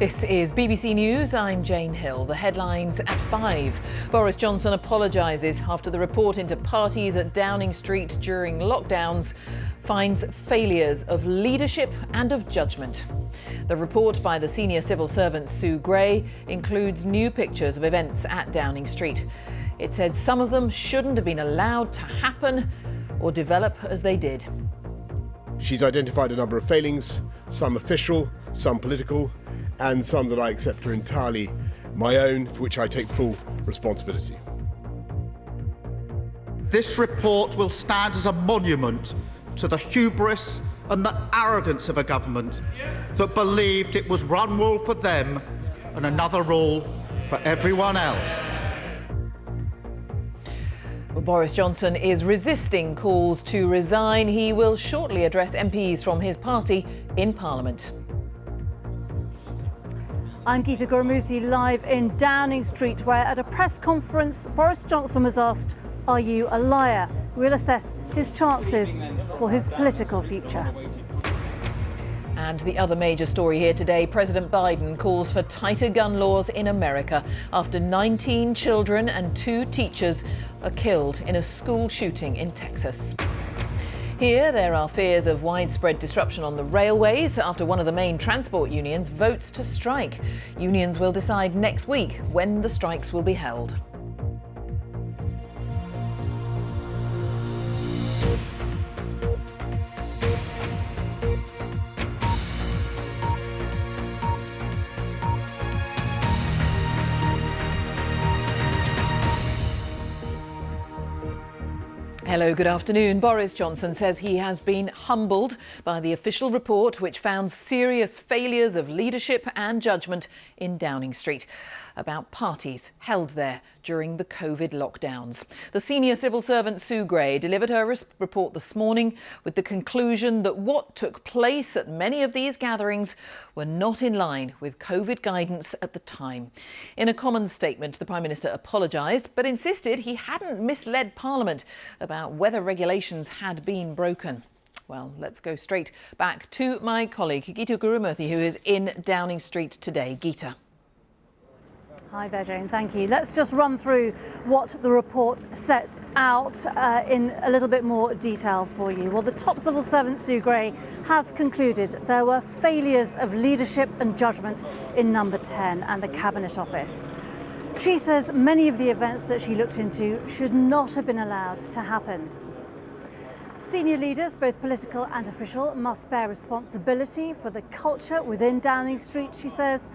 This is BBC News. I'm Jane Hill. The headlines at 5. Boris Johnson apologises after the report into parties at Downing Street during lockdowns finds failures of leadership and of judgment. The report by the senior civil servant Sue Gray includes new pictures of events at Downing Street. It says some of them shouldn't have been allowed to happen or develop as they did. She's identified a number of failings, some official, some political, and some that I accept are entirely my own, for which I take full responsibility. This report will stand as a monument to the hubris and the arrogance of a government that believed it was one rule for them and another rule for everyone else. Well, Boris Johnson is resisting calls to resign. He will shortly address MPs from his party in Parliament. I'm Geeta Murthy live in Downing Street, where at a press conference Boris Johnson was asked, "Are you a liar?" We'll assess his chances for his political future. And the other major story here today, President Biden calls for tighter gun laws in America after 19 children and 2 teachers are killed in a school shooting in Texas. Here, there are fears of widespread disruption on the railways after one of the main transport unions votes to strike. Unions will decide next week when the strikes will be held. Hello, good afternoon. Boris Johnson says he has been humbled by the official report which found serious failures of leadership and judgment in Downing Street about parties held there during the COVID lockdowns. The senior civil servant Sue Gray delivered her report this morning with the conclusion that what took place at many of these gatherings were not in line with COVID guidance at the time. In a common statement, the Prime Minister apologised but insisted he hadn't misled Parliament about whether regulations had been broken. Well, let's go straight back to my colleague Geeta Murthy, who is in Downing Street today. Geeta. Hi there, Jane. Thank you. Let's just run through what the report sets out in a little bit more detail for you. Well, the top civil servant, Sue Gray, has concluded there were failures of leadership and judgment in Number 10 and the Cabinet Office. She says many of the events that she looked into should not have been allowed to happen. Senior leaders, both political and official, must bear responsibility for the culture within Downing Street, she says.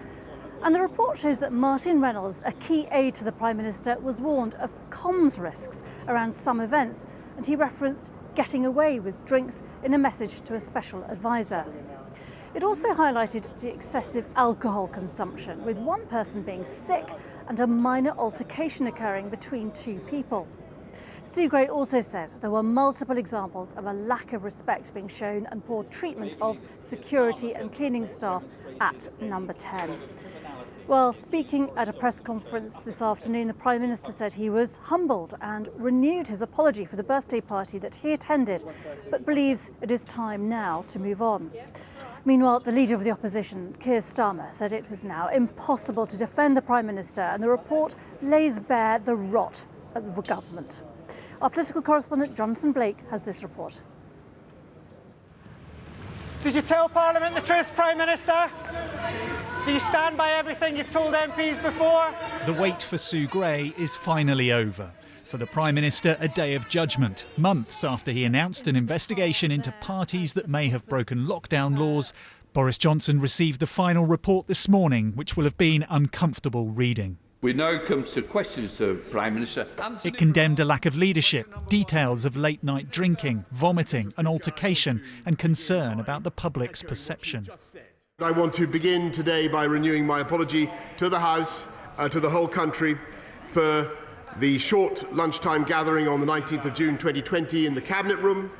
And the report shows that Martin Reynolds, a key aide to the Prime Minister, was warned of comms risks around some events, and he referenced getting away with drinks in a message to a special advisor. It also highlighted the excessive alcohol consumption, with one person being sick and a minor altercation occurring between 2 people. Sue Gray also says there were multiple examples of a lack of respect being shown and poor treatment of security and cleaning staff at Number 10. Well, speaking at a press conference this afternoon, the Prime Minister said he was humbled and renewed his apology for the birthday party that he attended, but believes it is time now to move on. Meanwhile, the Leader of the Opposition, Keir Starmer, said it was now impossible to defend the Prime Minister, and the report lays bare the rot of the government. Our political correspondent Jonathan Blake has this report. Did you tell Parliament the truth, Prime Minister? Do you stand by everything you've told MPs before? The wait for Sue Gray is finally over. For the Prime Minister, a day of judgment. Months after he announced an investigation into parties that may have broken lockdown laws, Boris Johnson received the final report this morning, which will have been uncomfortable reading. We now come to questions to the Prime Minister. It condemned a lack of leadership, details of late-night drinking, vomiting, an altercation and concern about the public's perception. I want to begin today by renewing my apology to the House, to the whole country, for the short lunchtime gathering on the 19th of June 2020 in the Cabinet Room,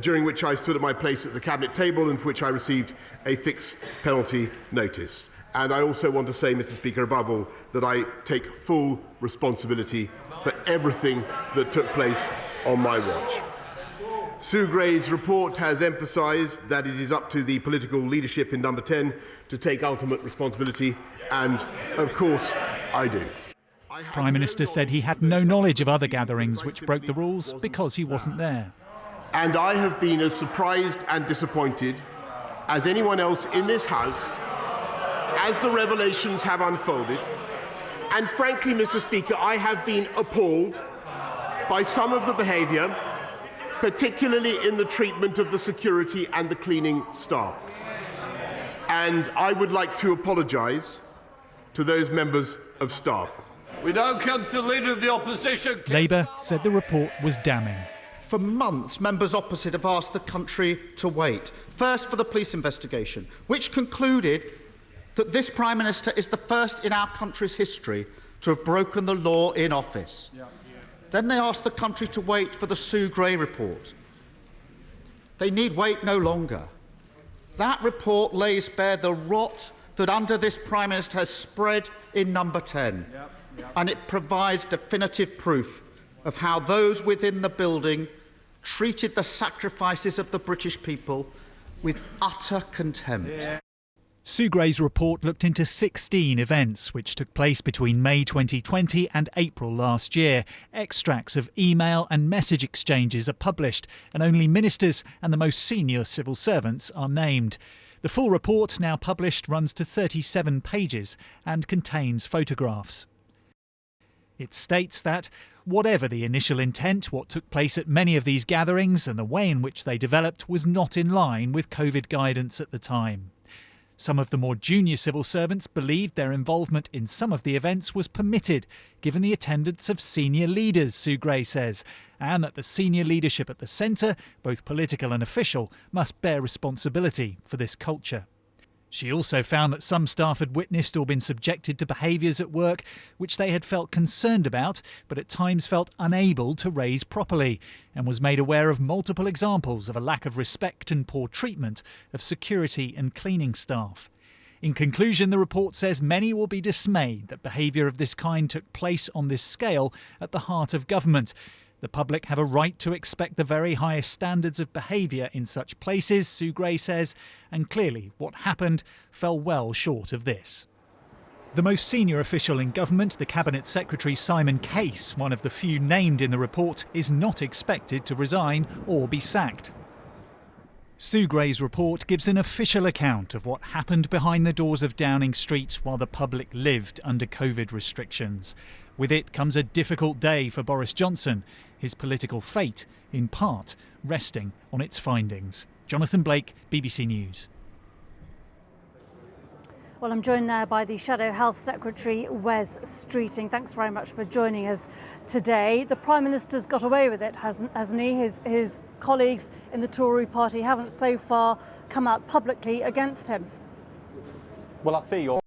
during which I stood at my place at the Cabinet table and for which I received a fixed penalty notice. And I also want to say, Mr. Speaker, above all, that I take full responsibility for everything that took place on my watch. Sue Gray's report has emphasised that it is up to the political leadership in Number 10 to take ultimate responsibility, and of course I do. Prime Minister said he had no knowledge of other gatherings which broke the rules because he wasn't there. And I have been as surprised and disappointed as anyone else in this House as the revelations have unfolded. And frankly, Mr. Speaker, I have been appalled by some of the behaviour, particularly in the treatment of the security and the cleaning staff. And I would like to apologise to those members of staff. We now come to the Leader of the Opposition. Labour said the report was damning. For months, members opposite have asked the country to wait. First for the police investigation, which concluded that this Prime Minister is the first in our country's history to have broken the law in office. Then they asked the country to wait for the Sue Gray report. They need wait no longer. That report lays bare the rot that under this Prime Minister has spread in Number 10. And it provides definitive proof of how those within the building treated the sacrifices of the British people with utter contempt. Sue Gray's report looked into 16 events which took place between May 2020 and April last year. Extracts of email and message exchanges are published, and only ministers and the most senior civil servants are named. The full report, now published, runs to 37 pages and contains photographs. It states that, whatever the initial intent, what took place at many of these gatherings and the way in which they developed was not in line with COVID guidance at the time. Some of the more junior civil servants believed their involvement in some of the events was permitted, given the attendance of senior leaders, Sue Gray says, and that the senior leadership at the centre, both political and official, must bear responsibility for this culture. She also found that some staff had witnessed or been subjected to behaviours at work which they had felt concerned about, but at times felt unable to raise properly, and was made aware of multiple examples of a lack of respect and poor treatment of security and cleaning staff. In conclusion, the report says many will be dismayed that behaviour of this kind took place on this scale at the heart of government. The public have a right to expect the very highest standards of behaviour in such places, Sue Gray says, and clearly what happened fell well short of this. The most senior official in government, the Cabinet Secretary Simon Case, one of the few named in the report, is not expected to resign or be sacked. Sue Gray's report gives an official account of what happened behind the doors of Downing Street while the public lived under COVID restrictions. With it comes a difficult day for Boris Johnson, his political fate, in part, resting on its findings. Jonathan Blake, BBC News. Well, I'm joined now by the Shadow Health Secretary, Wes Streeting. Thanks very much for joining us today. The Prime Minister's got away with it, hasn't he? His colleagues in the Tory party haven't so far come out publicly against him. Well, I fear you're